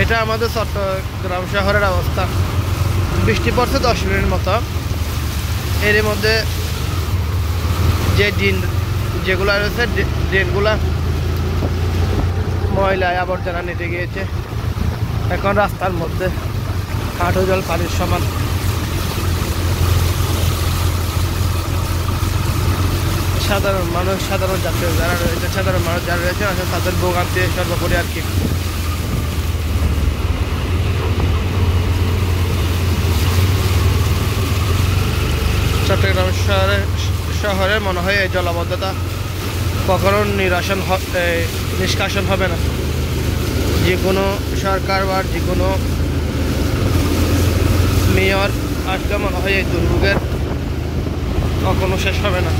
এটা আমাদের চট্টগ্রাম শহরের অবস্থা। বৃষ্টি পড়ছে 10 মিনিটের মতো। এর মধ্যে যে যেগুলো রয়েছে ড্রেনগুলা ময়লায় আবর্জনা নেটে গিয়েছে। এখন রাস্তার মধ্যে হাঁটু জল পানির সমান। সাধারণ যাত্রী যারা রয়েছে, সাধারণ মানুষ যারা রয়েছে আসলে তাদের ভোগান্তি সর্বোপরি আর কি। চট্টগ্রাম শহরে মনে হয় এই জলাবদ্ধতা কখনো নিষ্কাশন হবে না। যে কোনো সরকার বা যে কোনো মেয়র আসলে মনে হয় এই দুর্ভোগের কখনো শেষ হবে না।